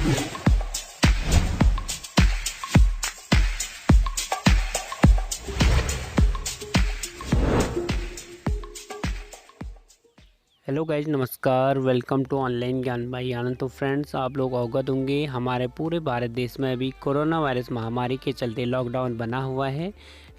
Hello guys, नमस्कार। Welcome to online ज्ञान भाई आनंद। तो फ्रेंड्स, आप लोग अवगत होंगे हमारे पूरे भारत देश में अभी कोरोना वायरस महामारी के चलते लॉकडाउन बना हुआ है।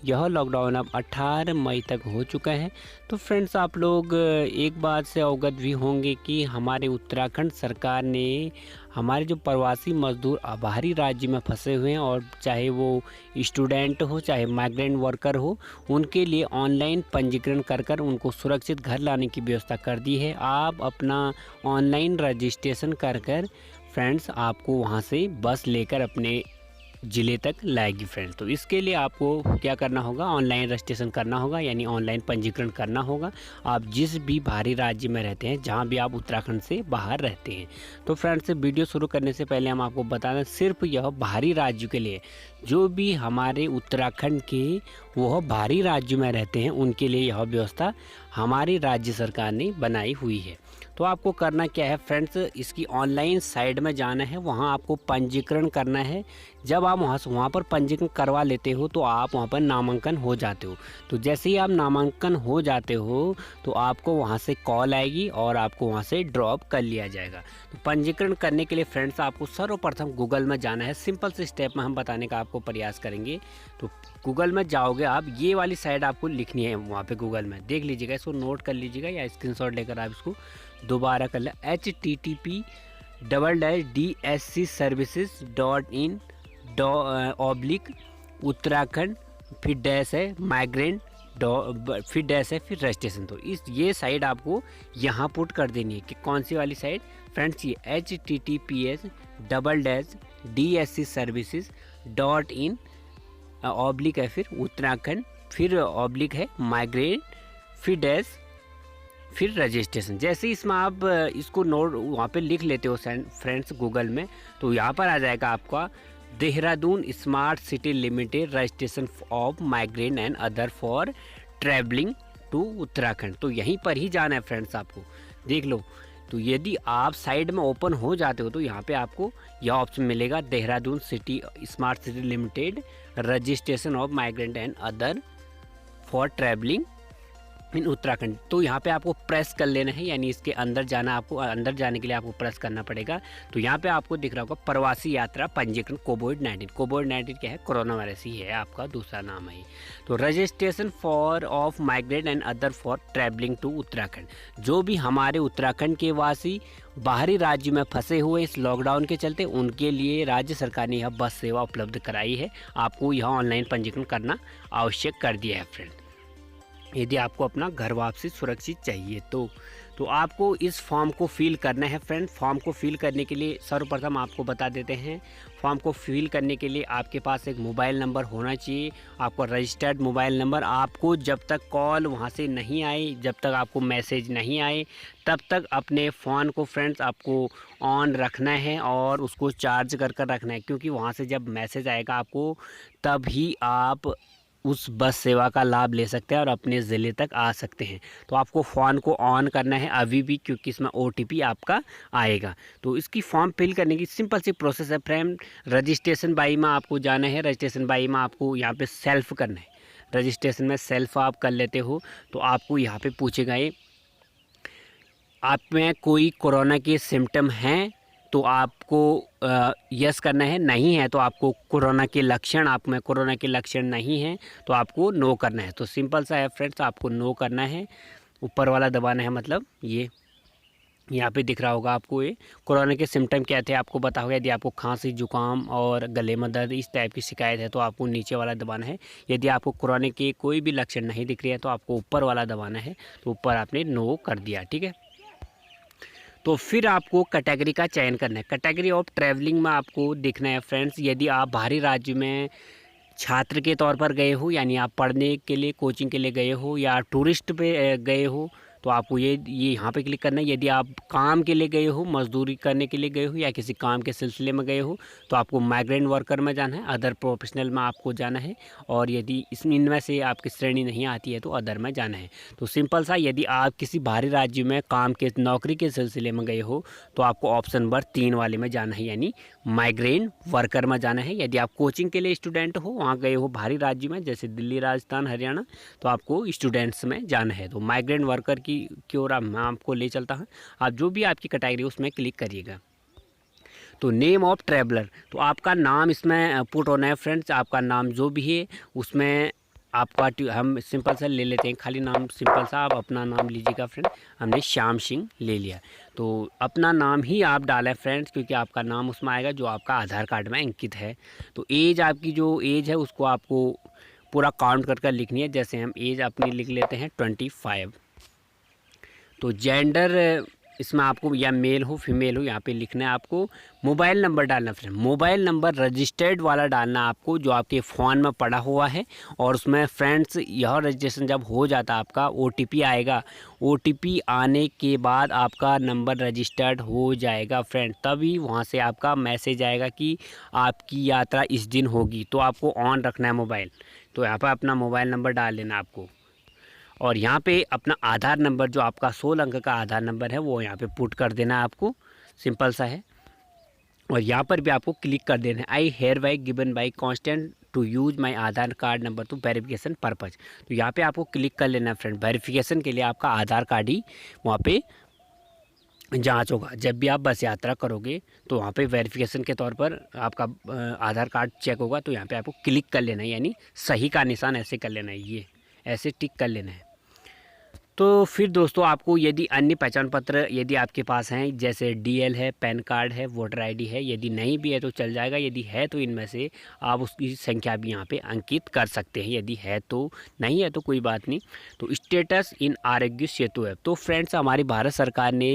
यह लॉकडाउन अब 18 मई तक हो चुका है। तो फ्रेंड्स, आप लोग एक बात से अवगत भी होंगे कि हमारे उत्तराखंड सरकार ने हमारे जो प्रवासी मजदूर बाहरी राज्य में फंसे हुए हैं, और चाहे वो स्टूडेंट हो चाहे माइग्रेंट वर्कर हो, उनके लिए ऑनलाइन पंजीकरण कर उनको सुरक्षित घर लाने की व्यवस्था कर दी है। आप अपना ऑनलाइन रजिस्ट्रेशन कर फ्रेंड्स, आपको वहाँ से बस लेकर अपने ज़िले तक लाएगी फ्रेंड्स। तो इसके लिए आपको क्या करना होगा, ऑनलाइन रजिस्ट्रेशन करना होगा, यानी ऑनलाइन पंजीकरण करना होगा। आप जिस भी बाहरी राज्य में रहते हैं, जहां भी आप उत्तराखंड से बाहर रहते हैं। तो फ्रेंड्स, वीडियो शुरू करने से पहले हम आपको बता दें, सिर्फ यह बाहरी राज्य के लिए, जो भी हमारे उत्तराखंड के वह बाहरी राज्य में रहते हैं, उनके लिए यह व्यवस्था हमारी राज्य सरकार ने बनाई हुई है। तो आपको करना क्या है फ्रेंड्स, इसकी ऑनलाइन साइट में जाना है, वहां आपको पंजीकरण करना है। जब आप वहाँ पर पंजीकरण करवा लेते हो तो आप वहाँ पर नामांकन हो जाते हो। तो जैसे ही आप नामांकन हो जाते हो तो आपको वहाँ से कॉल आएगी और आपको वहाँ से ड्रॉप कर लिया जाएगा। तो पंजीकरण करने के लिए फ्रेंड्स, आपको सर्वप्रथम गूगल में जाना है। सिंपल से स्टेप में हम बताने का आपको प्रयास करेंगे। तो गूगल में जाओगे आप, ये वाली साइट आपको लिखनी है वहाँ पे गूगल में, देख लीजिएगा, इसको नोट कर लीजिएगा या स्क्रीनशॉट लेकर आप इसको दोबारा कर लें। http://dscservices.in उत्तराखंड फिर डैश है माइग्रेंट फिर डैश है फिर रजिस्ट्रेशन। तो ये साइट आपको यहाँ पुट कर देनी है कि कौन सी वाली साइट फ्रेंड्स, ये https://dscservices.in है फिर उत्तराखंड फिर है माइग्रेंट फिर डैश फिर रजिस्ट्रेशन। जैसे इसमें आप इसको नोट वहाँ पे लिख लेते हो फ्रेंड्स गूगल में, तो यहाँ पर आ जाएगा आपका Dehradun smart city limited registration of migrant and other for travelling to Uttarakhand. तो यहीं पर ही जाना है फ्रेंड्स, आपको देख लो। तो यदि आप साइड में ओपन हो जाते हो तो यहाँ पे आपको यह ऑप्शन मिलेगा, Dehradun city smart city limited registration of migrant and other for travelling in Uttarakhand. तो यहाँ पे आपको प्रेस कर लेना है, यानी इसके अंदर जाना, आपको अंदर जाने के लिए आपको प्रेस करना पड़ेगा। तो यहाँ पे आपको दिख रहा होगा प्रवासी यात्रा पंजीकरण कोविड-19। कोविड-19 क्या है, कोरोना वायरस ही है, आपका दूसरा नाम है। तो registration for of migrant and other for travelling to Uttarakhand. जो भी हमारे उत्तराखंड के वासी बाहरी राज्य में फंसे हुए इस लॉकडाउन के चलते, उनके लिए राज्य सरकार ने यह बस सेवा उपलब्ध कराई है। आपको यह ऑनलाइन पंजीकरण करना आवश्यक कर दिया है फ्रेंड, यदि आपको अपना घर वापसी सुरक्षित चाहिए। तो आपको इस फॉर्म को फिल करना है फ्रेंड। फॉर्म को फिल करने के लिए सर्वप्रथम आपको बता देते हैं, फॉर्म को फिल करने के लिए आपके पास एक मोबाइल नंबर होना चाहिए, आपको रजिस्टर्ड मोबाइल नंबर। आपको जब तक कॉल वहाँ से नहीं आई, जब तक आपको मैसेज नहीं आए, तब तक अपने फ़ोन को फ्रेंड्स आपको ऑन रखना है और उसको चार्ज कर रखना है, क्योंकि वहाँ से जब मैसेज आएगा आपको, तभी आप उस बस सेवा का लाभ ले सकते हैं और अपने ज़िले तक आ सकते हैं। तो आपको फ़ोन को ऑन करना है अभी भी, क्योंकि इसमें OTP आपका आएगा। तो इसकी फॉर्म फिल करने की सिंपल सी प्रोसेस है फ्रेंड। रजिस्ट्रेशन बाई में आपको जाना है। रजिस्ट्रेशन बाई में आपको यहाँ पे सेल्फ करना है। रजिस्ट्रेशन में सेल्फ आप कर लेते हो तो आपको यहाँ पे पूछेगा ये, आप में कोई कोरोना के सिम्टम हैं तो आपको यस करना है, नहीं है तो आपको कोरोना के लक्षण, आप में कोरोना के लक्षण नहीं हैं तो आपको नो करना है। तो सिंपल सा है फ्रेंड्स, आपको नो करना है, ऊपर वाला दबाना है। मतलब ये यहाँ पे दिख रहा होगा आपको, ये कोरोना के सिम्टम क्या थे आपको बता होगा। यदि आपको खांसी, जुकाम और गले में दर्द इस टाइप की शिकायत है तो आपको नीचे वाला दबाना है। यदि आपको कोरोना के कोई भी लक्षण नहीं दिख रही है तो आपको ऊपर वाला दबाना है। तो ऊपर आपने नो कर दिया, ठीक है। तो फिर आपको कैटेगरी का चयन करना है। कैटेगरी ऑफ ट्रैवलिंग में आपको देखना है फ्रेंड्स, यदि आप बाहरी राज्य में छात्र के तौर पर गए हो, यानी आप पढ़ने के लिए कोचिंग के लिए गए हो या टूरिस्ट पे गए हो, तो आपको ये यहाँ पे क्लिक करना है। यदि आप काम के लिए गए हो, मजदूरी करने के लिए गए हो या किसी काम के सिलसिले में गए हो तो आपको माइग्रेंट वर्कर में जाना है, अदर प्रोफेशनल में आपको जाना है। और यदि इनमें से आपकी श्रेणी नहीं आती है तो अदर में जाना है। तो सिंपल सा, यदि आप किसी बाहरी राज्य में काम के नौकरी के सिलसिले में गए हो तो आपको ऑप्शन नंबर 3 वाले में जाना है, यानी माइग्रेंट वर्कर में जाना है। यदि आप कोचिंग के लिए स्टूडेंट हो, वहाँ गए हो बाहरी राज्य में जैसे दिल्ली, राजस्थान, हरियाणा, तो आपको स्टूडेंट्स में जाना है। तो माइग्रेंट वर्कर की ओर मैं आपको ले चलता हूँ। आप जो भी आपकी कैटेगरी उसमें क्लिक करिएगा। तो नेम ऑफ ट्रैवलर, तो आपका नाम इसमें पुट होना है फ्रेंड्स। आपका नाम जो भी है उसमें आपका हम सिंपल सा ले लेते हैं, खाली नाम सिंपल सा आप अपना नाम लीजिएगा फ्रेंड। हमने श्याम सिंह ले लिया, तो अपना नाम ही आप डालें फ्रेंड्स, क्योंकि आपका नाम उसमें आएगा जो आपका आधार कार्ड में अंकित है। तो एज, आपकी जो एज है उसको आपको पूरा काउंट कर कर लिखनी है। जैसे हम एज अपनी लिख लेते हैं 25। तो जेंडर इसमें आपको या मेल हो फीमेल हो यहाँ पे लिखना है आपको। मोबाइल नंबर डालना फ्रेंड, मोबाइल नंबर रजिस्टर्ड वाला डालना आपको जो आपके फ़ोन में पड़ा हुआ है। और उसमें फ्रेंड्स यह रजिस्ट्रेशन जब हो जाता आपका OTP आएगा, OTP आने के बाद आपका नंबर रजिस्टर्ड हो जाएगा फ्रेंड। तभी वहाँ से आपका मैसेज आएगा कि आपकी यात्रा इस दिन होगी। तो आपको ऑन रखना है मोबाइल। तो यहाँ पर अपना मोबाइल नंबर डाल लेना आपको, और यहाँ पे अपना आधार नंबर जो आपका 16 अंक का आधार नंबर है वो यहाँ पे पुट कर देना है आपको, सिंपल सा है। और यहाँ पर भी आपको क्लिक कर देना है I hereby given by consent to use my Aadhaar card number to verification purpose. तो यहाँ पे आपको क्लिक कर लेना है फ्रेंड। वेरिफिकेशन के लिए आपका आधार कार्ड ही वहाँ पे जांच होगा। जब भी आप बस यात्रा करोगे तो वहाँ पे वेरिफिकेशन के तौर पर आपका आधार कार्ड चेक होगा। तो यहाँ पे आपको क्लिक कर लेना है, यानी सही का निशान ऐसे कर लेना है, ये ऐसे टिक कर लेना है। तो फिर दोस्तों आपको यदि अन्य पहचान पत्र यदि आपके पास हैं, जैसे DL है, पैन कार्ड है, वोटर ID है, यदि नहीं भी है तो चल जाएगा। यदि है तो इनमें से आप उसकी संख्या भी यहाँ पे अंकित कर सकते हैं। यदि है तो, नहीं है तो कोई बात नहीं। तो status in Aarogya Setu app, तो फ्रेंड्स हमारी भारत सरकार ने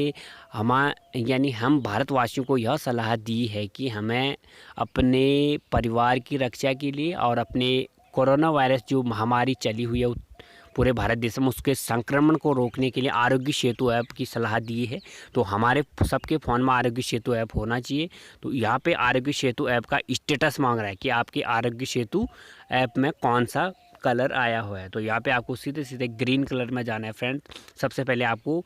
यानी हम भारतवासियों को यह सलाह दी है कि हमें अपने परिवार की रक्षा के लिए और अपने कोरोना वायरस जो महामारी चली हुई है पूरे भारत देश में, उसके संक्रमण को रोकने के लिए आरोग्य सेतु ऐप की सलाह दी है। तो हमारे सबके फ़ोन में आरोग्य सेतु ऐप होना चाहिए। तो यहाँ पे आरोग्य सेतु ऐप का स्टेटस मांग रहा है कि आपके आरोग्य सेतु ऐप में कौन सा कलर आया हुआ है। तो यहाँ पे आपको सीधे सीधे ग्रीन कलर में जाना है फ्रेंड। सबसे पहले आपको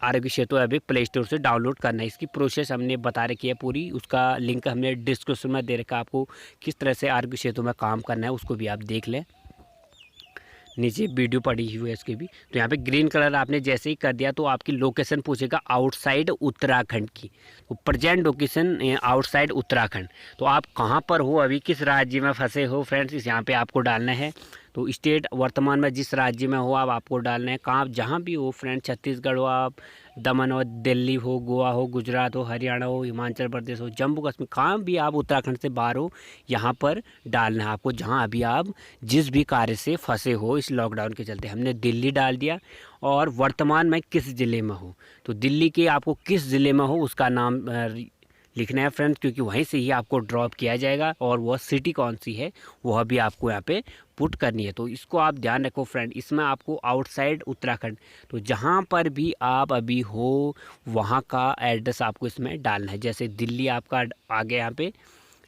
Aarogya Setu app play store से डाउनलोड करना है। इसकी प्रोसेस हमने बता रखी है पूरी, उसका लिंक हमने डिस्क्रिप्शन में दे रखा है। आपको किस तरह से आरोग्य सेतु में काम करना है उसको भी आप देख लें, नीचे वीडियो पड़ी हुई है इसकी भी। तो यहाँ पे ग्रीन कलर आपने जैसे ही कर दिया तो आपकी लोकेशन पूछेगा आउटसाइड उत्तराखंड की। तो प्रेजेंट लोकेशन आउटसाइड उत्तराखंड, तो आप कहाँ पर हो, अभी किस राज्य में फंसे हो फ्रेंड्स, इस यहाँ पे आपको डालना है। तो स्टेट वर्तमान में जिस राज्य में हो आप आपको डालना है। कहाँ जहाँ भी हो फ्रेंड, छत्तीसगढ़ हो आप, दमन हो, दिल्ली हो, गोवा हो, गुजरात हो, हरियाणा हो, हिमाचल प्रदेश हो, जम्मू कश्मीर, कहाँ भी आप उत्तराखंड से बाहर हो यहाँ पर डालना है आपको, जहाँ अभी आप जिस भी कार्य से फंसे हो इस लॉकडाउन के चलते। हमने दिल्ली डाल दिया। और वर्तमान में किस ज़िले में हो, तो दिल्ली के आपको किस ज़िले में हो उसका नाम लिखना है फ्रेंड्स, क्योंकि वहीं से ही आपको ड्रॉप किया जाएगा। और वह सिटी कौन सी है वह भी आपको यहाँ पे पुट करनी है। तो इसको आप ध्यान रखो फ्रेंड। इसमें आपको आउटसाइड उत्तराखंड, तो जहाँ पर भी आप अभी हो वहाँ का एड्रेस आपको इसमें डालना है। जैसे दिल्ली आपका आगे यहाँ पे,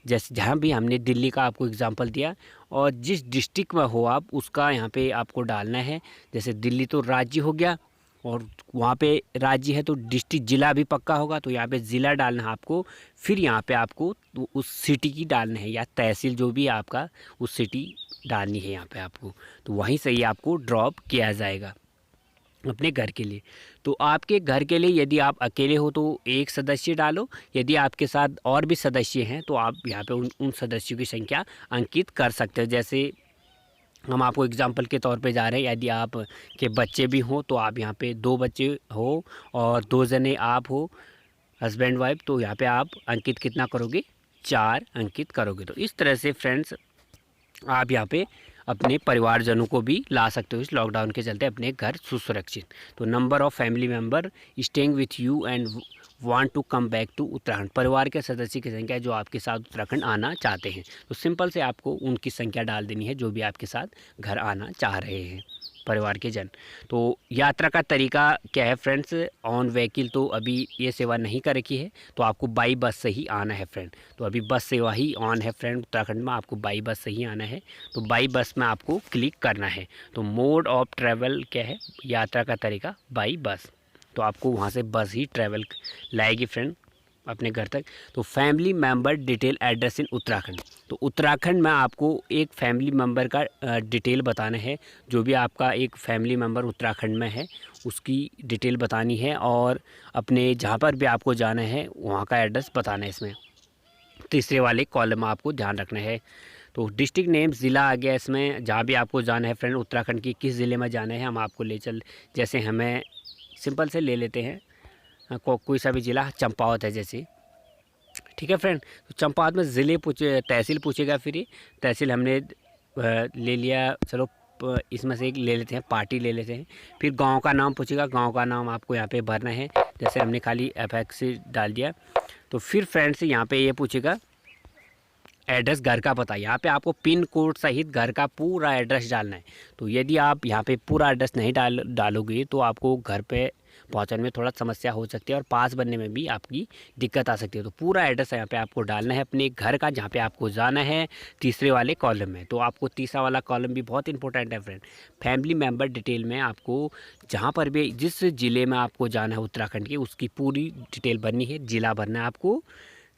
जैसे जहाँ भी हमने दिल्ली का आपको एग्जांपल दिया, और जिस डिस्ट्रिक्ट में हो आप उसका यहाँ पे आपको डालना है। जैसे दिल्ली तो राज्य हो गया, और वहाँ पे राज्य है तो डिस्ट्रिक्ट जिला भी पक्का होगा, तो यहाँ पे ज़िला डालना है आपको। फिर यहाँ पे आपको उस सिटी की डालना है या तहसील जो भी आपका, उस सिटी डालनी है यहाँ पे आपको। तो वहीं से ही आपको ड्रॉप किया जाएगा अपने घर के लिए। तो आपके घर के लिए यदि आप अकेले हो तो एक सदस्य डालो, यदि आपके साथ और भी सदस्य हैं तो आप यहाँ पे उन सदस्यों की संख्या अंकित कर सकते हो। जैसे हम आपको एग्जांपल के तौर पे जा रहे हैं, यदि आप के बच्चे भी हों तो आप यहाँ पे 2 बच्चे हो और 2 जने आप हो हस्बैंड वाइफ, तो यहाँ पे आप अंकित कितना करोगे, 4 अंकित करोगे। तो इस तरह से फ्रेंड्स आप यहाँ पे अपने परिवारजनों को भी ला सकते हो इस लॉकडाउन के चलते अपने घर सुरक्षित। तो number of family member staying with you and want to come back to Uttarakhand, परिवार के सदस्य की संख्या जो आपके साथ उत्तराखंड आना चाहते हैं। तो सिंपल से आपको उनकी संख्या डाल देनी है जो भी आपके साथ घर आना चाह रहे हैं। परिवार के जन। तो यात्रा का तरीका क्या है फ्रेंड्स, ऑन व्हीकल तो अभी ये सेवा नहीं कर रखी है, तो आपको बाई बस से ही आना है फ्रेंड। तो अभी बस सेवा ही ऑन है फ्रेंड उत्तराखंड में, आपको बाई बस से ही आना है। तो बाई बस में आपको क्लिक करना है। तो मोड ऑफ ट्रैवल क्या है, यात्रा का तरीका बाई बस। तो आपको वहाँ से बस ही ट्रैवल लाएगी फ्रेंड अपने घर तक। तो family member detail address in Uttarakhand, तो उत्तराखंड में आपको एक फैमिली मेंबर का डिटेल बताना है। जो भी आपका एक फैमिली मेंबर उत्तराखंड में है उसकी डिटेल बतानी है, और अपने जहाँ पर भी आपको जाना है वहाँ का एड्रेस बताना है। इसमें तीसरे वाले कॉलम में आपको ध्यान रखना है। तो डिस्ट्रिक्ट नेम ज़िला आ गया इसमें, जहाँ भी आपको जाना है फ्रेंड उत्तराखंड की किस ज़िले में जाना है हम आपको ले चल, जैसे हमें सिंपल से ले लेते हैं कोई सा भी ज़िला, चंपावत है जैसे, ठीक है फ्रेंड। तो चंपावत में ज़िले पूछे, तहसील पूछेगा, फिर ये तहसील हमने ले लिया, चलो इसमें से एक ले लेते हैं, पार्टी ले लेते हैं। फिर गांव का नाम पूछेगा, गांव का नाम आपको यहाँ पे भरना है, जैसे हमने खाली FX डाल दिया। तो फिर फ्रेंड्स यहाँ पे ये पूछेगा एड्रेस, घर का पता। यहाँ पे आपको पिन कोड सहित घर का पूरा एड्रेस डालना है। तो यदि आप यहाँ पे पूरा एड्रेस नहीं डालोगे तो आपको घर पे पहुँचने में थोड़ा समस्या हो सकती है और पास बनने में भी आपकी दिक्कत आ सकती है। तो पूरा एड्रेस यहाँ पे आपको डालना है अपने घर का, जहाँ पे आपको जाना है तीसरे वाले कॉलम में। तो आपको तीसरा वाला कॉलम भी बहुत इंपॉर्टेंट है फ्रेंड। फैमिली मेम्बर डिटेल में आपको जहाँ पर भी जिस ज़िले में आपको जाना है उत्तराखंड की उसकी पूरी डिटेल भरनी है। ज़िला भरना है आपको,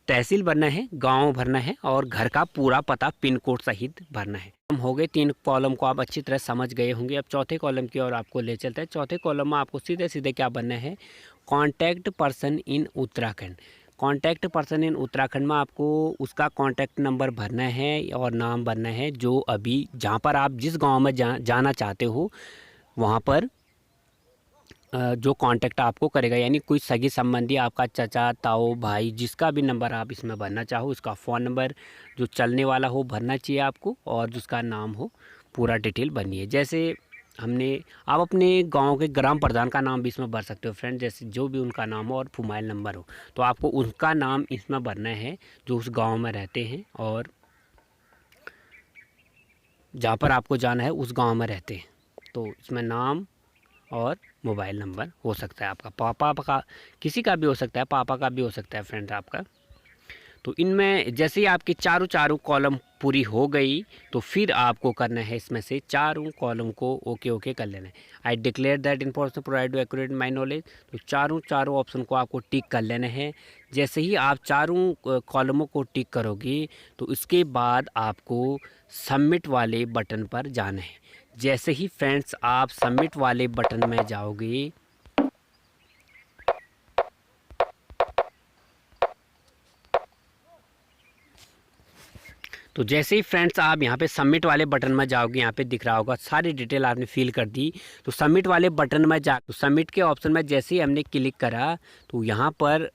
तहसील भरना है, गांव भरना है और घर का पूरा पता पिन कोड सहित भरना है। हम हो गए 3 कॉलम को आप अच्छी तरह समझ गए होंगे। अब चौथे कॉलम की ओर आपको ले चलते हैं। चौथे कॉलम में आपको सीधे सीधे क्या भरना है, contact person in Uttarakhand. Contact person in Uttarakhand में आपको उसका कॉन्टैक्ट नंबर भरना है और नाम भरना है, जो अभी जहाँ पर आप जिस गाँव में जाना चाहते हो वहाँ पर जो कांटेक्ट आपको करेगा, यानी कोई सगी संबंधी, आपका चाचा, ताऊ, भाई, जिसका भी नंबर आप इसमें भरना चाहो, उसका फ़ोन नंबर जो चलने वाला हो भरना चाहिए आपको, और जिसका नाम हो पूरा डिटेल भरनी है। जैसे हमने, आप अपने गांव के ग्राम प्रधान का नाम भी इसमें भर सकते हो फ्रेंड, जैसे जो भी उनका नाम हो और मोबाइल नंबर हो, तो आपको उनका नाम इसमें भरना है जो उस गाँव में रहते हैं और जहाँ पर आपको जाना है उस गाँव में रहते हैं। तो इसमें नाम और मोबाइल नंबर हो सकता है आपका, पापा का, किसी का भी हो सकता है, पापा का भी हो सकता है फ्रेंड आपका। तो इनमें जैसे ही आपकी चारों कॉलम पूरी हो गई तो फिर आपको करना है इसमें से चारों कॉलम को ओके कर लेना है। I declare that information provide to accurate my knowledge. तो चारों ऑप्शन को आपको टिक कर लेना है। जैसे ही आप चारों कॉलमों को टिक करोगे तो इसके बाद आपको सबमिट वाले बटन पर जाना है। जैसे ही फ्रेंड्स आप सबमिट वाले बटन में जाओगे तो जैसे ही फ्रेंड्स आप यहाँ पे सबमिट वाले बटन में जाओगे, यहाँ पे दिख रहा होगा सारी डिटेल आपने फिल कर दी। तो सबमिट वाले बटन में जा, तो सबमिट के ऑप्शन में जैसे ही हमने क्लिक करा तो यहाँ पर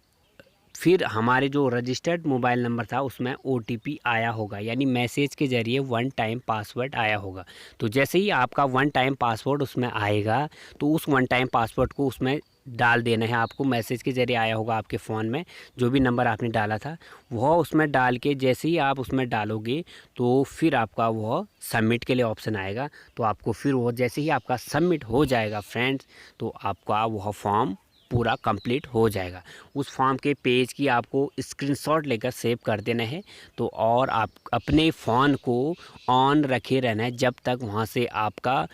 फिर हमारे जो रजिस्टर्ड मोबाइल नंबर था उसमें OTP आया होगा, यानी मैसेज के ज़रिए 1 टाइम पासवर्ड आया होगा। तो जैसे ही आपका 1 टाइम पासवर्ड उसमें आएगा तो उस 1 टाइम पासवर्ड को उसमें डाल देना है आपको। मैसेज के ज़रिए आया होगा आपके फ़ोन में, जो भी नंबर आपने डाला था वह उसमें डाल के जैसे ही आप उसमें डालोगे तो फिर आपका वह सबमिट के लिए ऑप्शन आएगा। तो आपको फिर वो जैसे ही आपका सबमिट हो जाएगा फ्रेंड्स तो आपका वह फॉर्म पूरा कंप्लीट हो जाएगा। उस फॉर्म के पेज की आपको स्क्रीनशॉट लेकर सेव कर देना है। तो और आप अपने फ़ोन को ऑन रखे रहना है जब तक वहाँ से आपका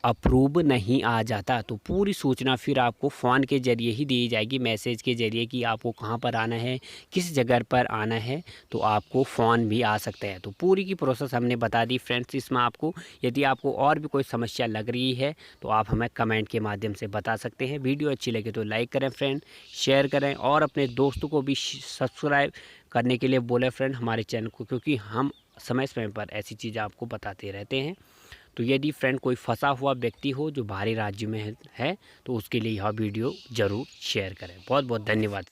अप्रूव नहीं आ जाता। तो पूरी सूचना फिर आपको फ़ोन के ज़रिए ही दी जाएगी, मैसेज के ज़रिए, कि आपको कहाँ पर आना है, किस जगह पर आना है। तो आपको फ़ोन भी आ सकता है। तो पूरी की प्रोसेस हमने बता दी फ्रेंड्स। इसमें आपको यदि आपको और भी कोई समस्या लग रही है तो आप हमें कमेंट के माध्यम से बता सकते हैं। वीडियो अच्छी लगे तो लाइक करें फ्रेंड, शेयर करें और अपने दोस्तों को भी सब्सक्राइब करने के लिए बोले फ्रेंड हमारे चैनल को, क्योंकि हम समय समय पर ऐसी चीज़ें आपको बताते रहते हैं। तो यदि फ्रेंड कोई फंसा हुआ व्यक्ति हो जो बाहरी राज्य में है तो उसके लिए यह वीडियो ज़रूर शेयर करें। बहुत बहुत धन्यवाद।